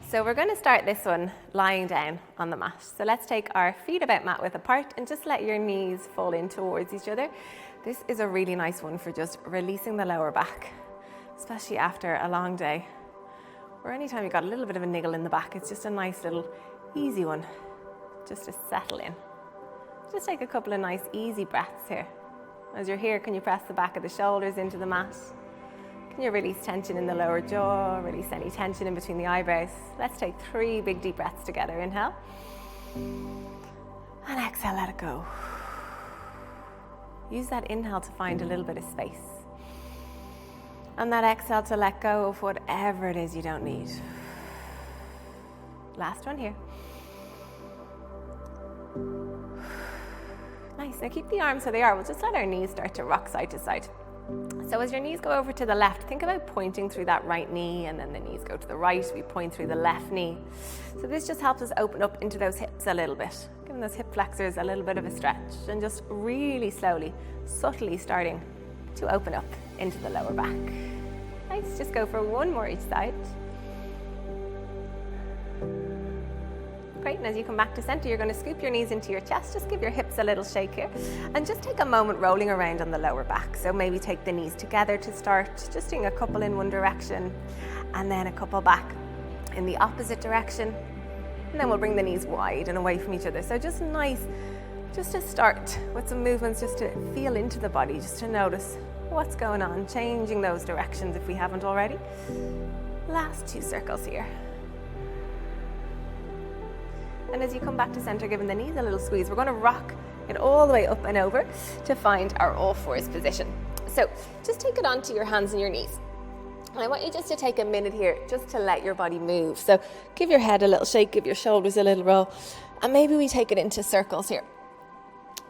So we're going to start this one lying down on the mat. So let's take our feet about mat width apart and just let your knees fall in towards each other. This is a really nice one for just releasing the lower back, especially after a long day. Or anytime you've got a little bit of a niggle in the back, it's just a nice little easy one just to settle in. Just take a couple of nice easy breaths here. As you're here, can you press the back of the shoulders into the mat? Can you release tension in the lower jaw, release any tension in between the eyebrows? Let's take 3 big deep breaths together. Inhale. And exhale, let it go. Use that inhale to find a little bit of space. And that exhale to let go of whatever it is you don't need. Last one here. Nice, now keep the arms how they are. We'll just let our knees start to rock side to side. So as your knees go over to the left, think about pointing through that right knee, and then the knees go to the right, we point through the left knee. So this just helps us open up into those hips a little bit, giving those hip flexors a little bit of a stretch, and just really slowly, subtly starting to open up into the lower back. Nice, just go for one more each side. Great, and as you come back to center, you're going to scoop your knees into your chest, just give your hips a little shake here, and just take a moment rolling around on the lower back. So maybe take the knees together to start, just doing a couple in one direction, and then a couple back in the opposite direction, and then we'll bring the knees wide and away from each other. So just nice, just to start with some movements, just to feel into the body, just to notice what's going on, changing those directions if we haven't already. Last 2 circles here. And as you come back to center, giving the knees a little squeeze, we're going to rock it all the way up and over to find our all fours position. So just take it onto your hands and your knees. And I want you just to take a minute here just to let your body move. So give your head a little shake, give your shoulders a little roll, and maybe we take it into circles here.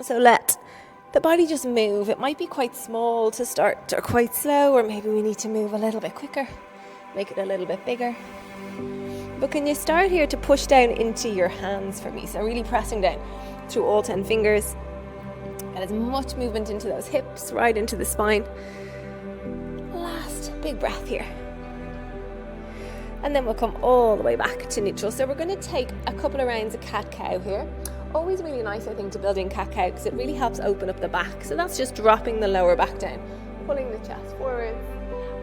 So let the body just move. It might be quite small to start or quite slow, or maybe we need to move a little bit quicker, make it a little bit bigger. But can you start here to push down into your hands for me? So really pressing down through all 10 fingers. Get as much movement into those hips, right into the spine. Last big breath here. And then we'll come all the way back to neutral. So we're going to take a couple of rounds of cat-cow here. Always really nice, I think, to build in cat-cow because it really helps open up the back. So that's just dropping the lower back down, pulling the chest forward,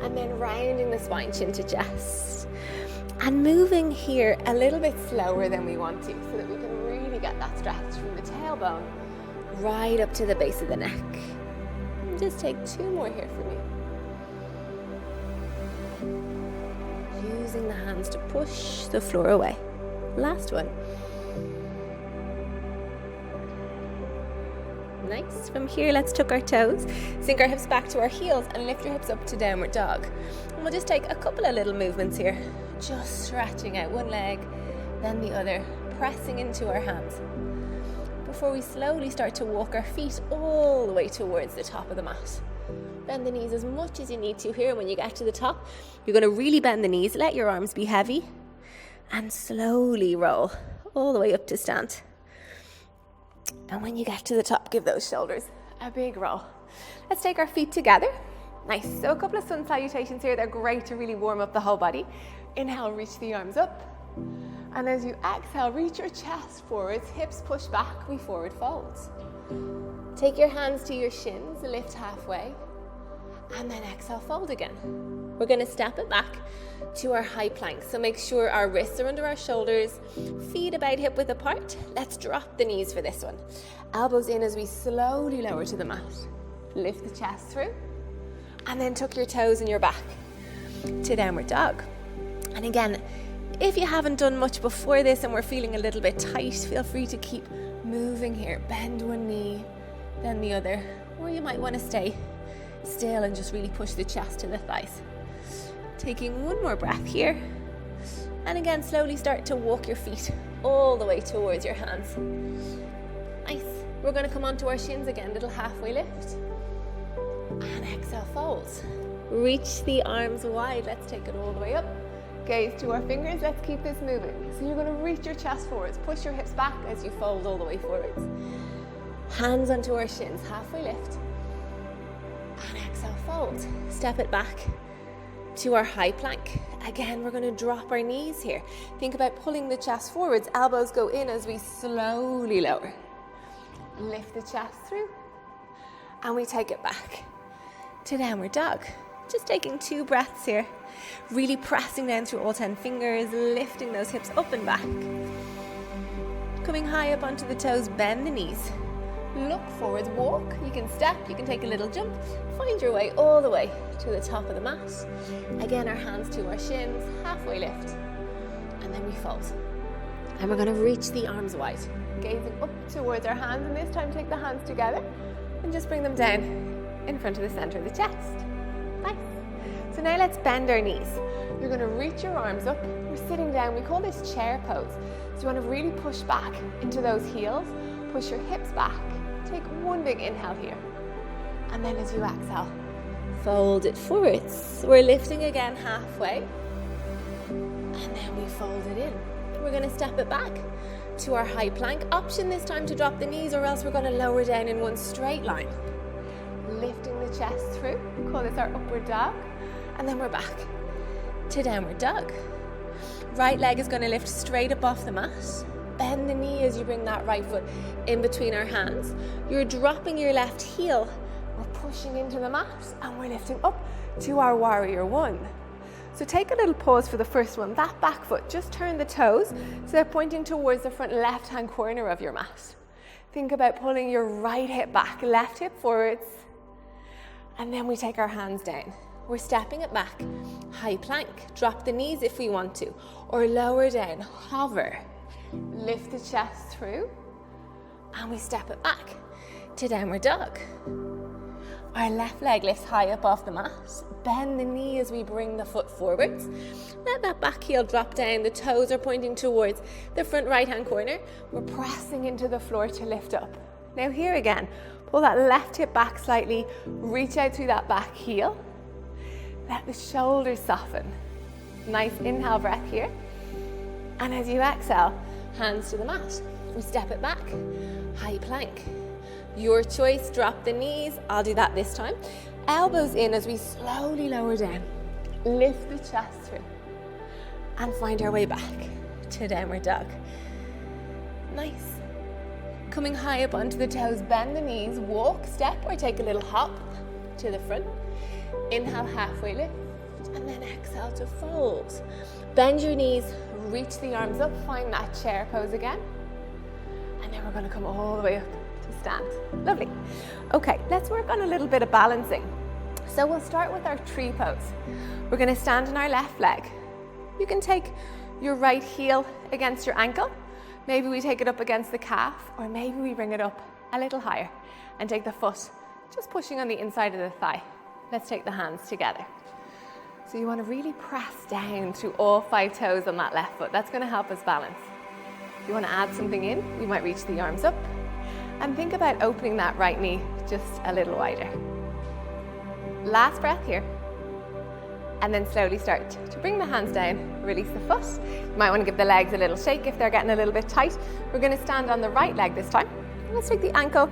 and then rounding the spine, chin to chest. And moving here a little bit slower than we want to, so that we can really get that stretch from the tailbone right up to the base of the neck. And just take 2 more here for me. Using the hands to push the floor away. Last one. Nice. From here, let's tuck our toes, sink our hips back to our heels, and lift your hips up to downward dog. And we'll just take a couple of little movements here. Just stretching out one leg, then the other, pressing into our hands. Before we slowly start to walk our feet all the way towards the top of the mat. Bend the knees as much as you need to here. When you get to the top, you're going to really bend the knees, let your arms be heavy, and slowly roll all the way up to stand. And when you get to the top, give those shoulders a big roll. Let's take our feet together. Nice. So a couple of sun salutations here. They're great to really warm up the whole body. Inhale, reach the arms up. And as you exhale, reach your chest forwards, hips push back, we forward fold. Take your hands to your shins, lift halfway, and then exhale, fold again. We're going to step it back to our high plank. So make sure our wrists are under our shoulders, feet about hip width apart. Let's drop the knees for this one. Elbows in as we slowly lower to the mat. Lift the chest through, and then tuck your toes in your back to downward dog. And again, if you haven't done much before this and we're feeling a little bit tight, feel free to keep moving here. Bend one knee, then the other. Or you might want to stay still and just really push the chest to the thighs. Taking one more breath here. And again, slowly start to walk your feet all the way towards your hands. Nice. We're going to come onto our shins again, little halfway lift. And exhale, fold. Reach the arms wide. Let's take it all the way up. Gaze to our fingers. Let's keep this moving. So you're going to reach your chest forwards. Push your hips back as you fold all the way forwards. Hands onto our shins. Halfway lift. And exhale, fold. Step it back to our high plank. Again, we're going to drop our knees here. Think about pulling the chest forwards. Elbows go in as we slowly lower. Lift the chest through. And we take it back to downward dog. Just taking 2 breaths here. Really pressing down through all 10 fingers, lifting those hips up and back. Coming high up onto the toes, bend the knees. Look forwards, walk. You can step, you can take a little jump. Find your way all the way to the top of the mat. Again, our hands to our shins, halfway lift. And then we fold. And we're going to reach the arms wide. Gazing up towards our hands, and this time take the hands together and just bring them down in front of the center of the chest. Nice. So now let's bend our knees. You're going to reach your arms up. We're sitting down. We call this chair pose. So you want to really push back into those heels. Push your hips back. Take 1 big inhale here. And then as you exhale, fold it forwards. We're lifting again halfway. And then we fold it in. We're going to step it back to our high plank. Option this time to drop the knees, or else we're going to lower down in one straight line. Lifting the chest through. We call this our upward dog. And then we're back to downward dog. Right leg is going to lift straight up off the mat. Bend the knee as you bring that right foot in between our hands. You're dropping your left heel. We're pushing into the mat and we're lifting up to our warrior 1. So take a little pause for the first one. That back foot, just turn the toes so they're pointing towards the front left-hand corner of your mat. Think about pulling your right hip back, left hip forwards. And then we take our hands down. We're stepping it back, high plank. Drop the knees if we want to, or lower down, hover. Lift the chest through, and we step it back to downward dog. Our left leg lifts high up off the mat. Bend the knee as we bring the foot forwards. Let that back heel drop down. The toes are pointing towards the front right-hand corner. We're pressing into the floor to lift up. Now here again, pull that left hip back slightly. Reach out through that back heel. Let the shoulders soften. Nice inhale breath here. And as you exhale, hands to the mat. We step it back, high plank. Your choice, drop the knees. I'll do that this time. Elbows in as we slowly lower down. Lift the chest through. And find our way back to downward dog. Nice. Coming high up onto the toes, bend the knees, walk, step, or take a little hop to the front. Inhale, halfway lift, and then exhale to fold. Bend your knees, reach the arms up, find that chair pose again. And then we're going to come all the way up to stand. Lovely. Okay, let's work on a little bit of balancing. So we'll start with our tree pose. We're going to stand on our left leg. You can take your right heel against your ankle. Maybe we take it up against the calf, or maybe we bring it up a little higher and take the foot just pushing on the inside of the thigh. Let's take the hands together. So you want to really press down through all 5 toes on that left foot. That's going to help us balance. If you want to add something in, we might reach the arms up. And think about opening that right knee just a little wider. Last breath here. And then slowly start to bring the hands down, release the foot. You might want to give the legs a little shake if they're getting a little bit tight. We're going to stand on the right leg this time. Let's take the ankle,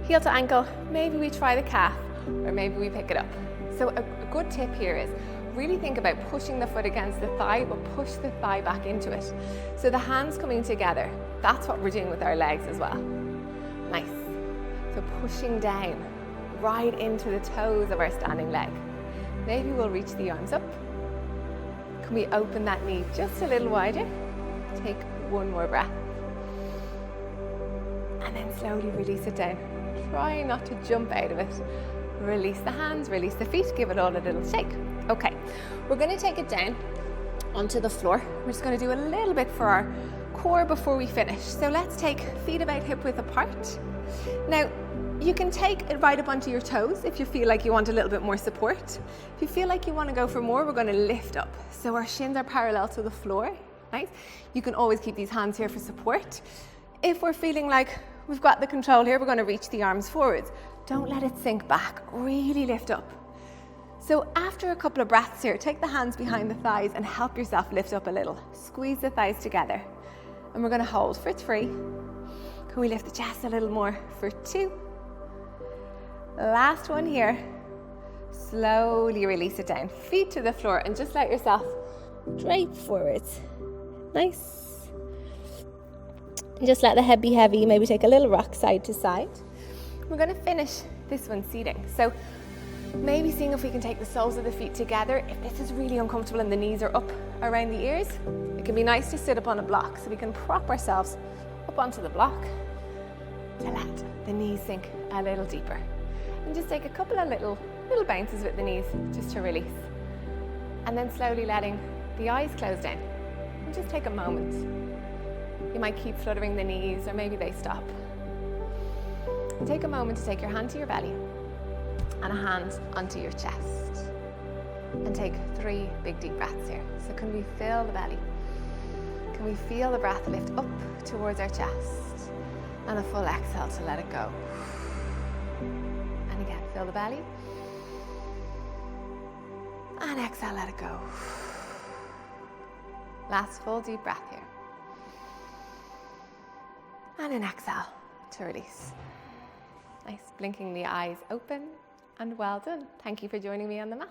heel to ankle. Maybe we try the calf, or maybe we pick it up. So a good tip here is really think about pushing the foot against the thigh, but push the thigh back into it. So the hands coming together, that's what we're doing with our legs as well. Nice. So pushing down right into the toes of our standing leg. Maybe we'll reach the arms up. Can we open that knee just a little wider? Take one more breath. And then slowly release it down. Try not to jump out of it. Release the hands, release the feet, give it all a little shake. Okay, we're going to take it down onto the floor. We're just going to do a little bit for our core before we finish. So let's take feet about hip width apart. Now, you can take it right up onto your toes if you feel like you want a little bit more support. If you feel like you want to go for more, we're going to lift up. So our shins are parallel to the floor. Nice. You can always keep these hands here for support. If we're feeling like we've got the control here, we're going to reach the arms forwards. Don't let it sink back. Really lift up. So after a couple of breaths here, take the hands behind the thighs and help yourself lift up a little. Squeeze the thighs together. And we're going to hold for 3. Can we lift the chest a little more for 2? Last one here. Slowly release it down, feet to the floor, and just let yourself drape forwards. Nice. And just let the head be heavy, maybe take a little rock side to side. We're going to finish this one seating. So maybe seeing if we can take the soles of the feet together. If this is really uncomfortable and the knees are up around the ears, it can be nice to sit up on a block so we can prop ourselves up onto the block to let the knees sink a little deeper. And just take a couple of little bounces with the knees just to release. And then slowly letting the eyes close down. And just take a moment. You might keep fluttering the knees, or maybe they stop. And take a moment to take your hand to your belly and a hand onto your chest. And take 3 big deep breaths here. So can we feel the belly? Can we feel the breath lift up towards our chest? And a full exhale to let it go. And again, feel the belly. And exhale, let it go. Last full deep breath here. And an exhale to release. Nice, blinking the eyes open, and well done. Thank you for joining me on the mat.